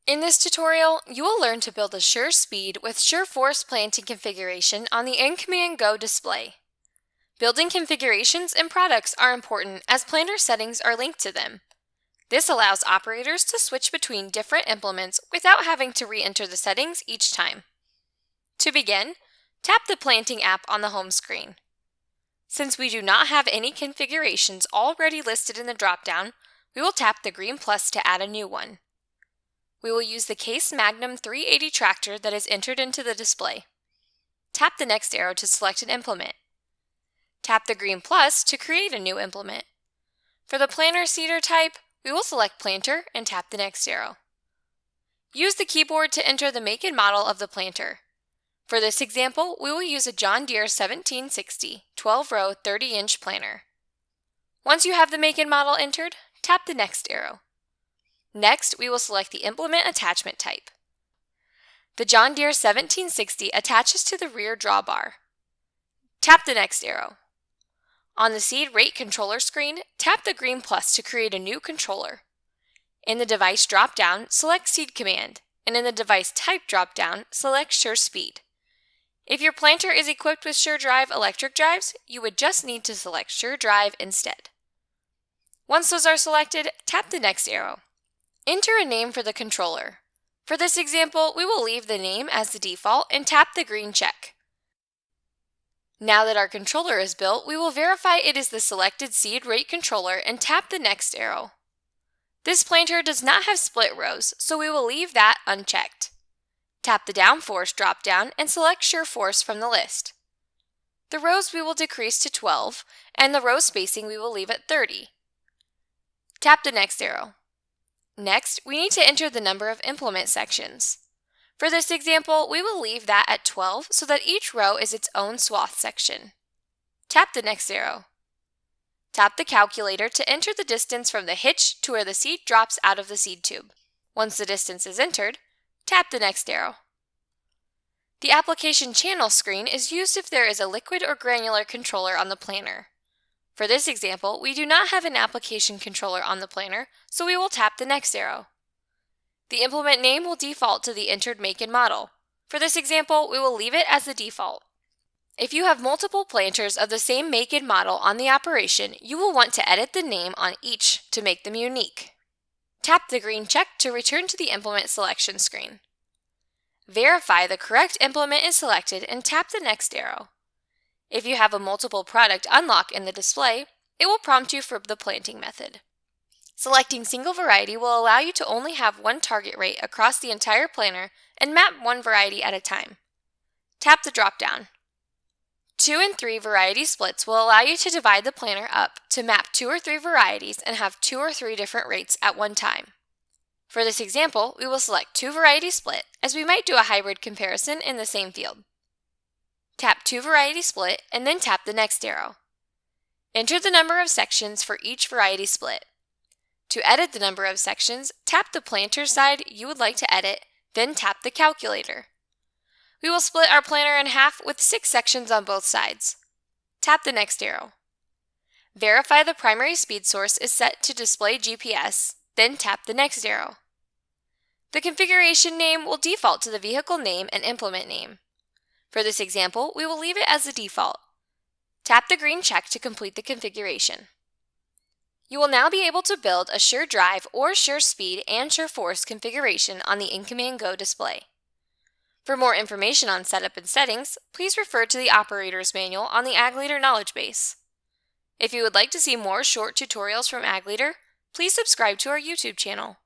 In this tutorial, you will learn to build a SureSpeed with SureForce planting configuration on the InCommand Go Display. Building configurations and products are important as planter settings are linked to them. This allows operators to switch between different implements without having to re-enter the settings each time. To begin, tap the Planting app on the home screen. Since we do not have any configurations already listed in the dropdown, we will tap the green plus to add a new one. We will use the Case Magnum 380 tractor that is entered into the display. Tap the next arrow to select an implement. Tap the green plus to create a new implement. For the planter seeder type, we will select Planter and tap the next arrow. Use the keyboard to enter the make and model of the planter. For this example, we will use a John Deere 1760 12-row 30-inch planter. Once you have the make and model entered, tap the next arrow. Next, we will select the implement attachment type. The John Deere 1760 attaches to the rear drawbar. Tap the next arrow. On the seed rate controller screen, tap the green plus to create a new controller. In the device drop-down, select Seed Command, and in the device type drop-down, select SureSpeed. If your planter is equipped with SureDrive electric drives, you would just need to select SureDrive instead. Once those are selected, tap the next arrow. Enter a name for the controller. For this example, we will leave the name as the default and tap the green check. Now that our controller is built, we will verify it is the selected seed rate controller and tap the next arrow. This planter does not have split rows, so we will leave that unchecked. Tap the downforce drop-down and select SureForce from the list. The rows we will decrease to 12, and the row spacing we will leave at 30. Tap the next arrow. Next, we need to enter the number of implement sections. For this example, we will leave that at 12 so that each row is its own swath section. Tap the next arrow. Tap the calculator to enter the distance from the hitch to where the seed drops out of the seed tube. Once the distance is entered, tap the next arrow. The application channel screen is used if there is a liquid or granular controller on the planter. For this example, we do not have an application controller on the planter, so we will tap the next arrow. The implement name will default to the entered make and model. For this example, we will leave it as the default. If you have multiple planters of the same make and model on the operation, you will want to edit the name on each to make them unique. Tap the green check to return to the implement selection screen. Verify the correct implement is selected and tap the next arrow. If you have a multiple product unlock in the display, it will prompt you for the planting method. Selecting single variety will allow you to only have one target rate across the entire planter and map one variety at a time. Tap the drop-down. 2 and 3 variety splits will allow you to divide the planter up to map 2 or 3 varieties and have 2 or 3 different rates at one time. For this example, we will select 2 variety split as we might do a hybrid comparison in the same field. Tap 2 variety split and then tap the next arrow. Enter the number of sections for each variety split. To edit the number of sections, tap the planter side you would like to edit, then tap the calculator. We will split our planter in half with 6 sections on both sides. Tap the next arrow. Verify the primary speed source is set to display GPS, then tap the next arrow. The configuration name will default to the vehicle name and implement name. For this example, we will leave it as the default. Tap the green check to complete the configuration. You will now be able to build a SureDrive or SureSpeed and SureForce configuration on the InCommand Go display. For more information on setup and settings, please refer to the Operator's Manual on the Ag Leader Knowledgebase. If you would like to see more short tutorials from Ag Leader, please subscribe to our YouTube channel.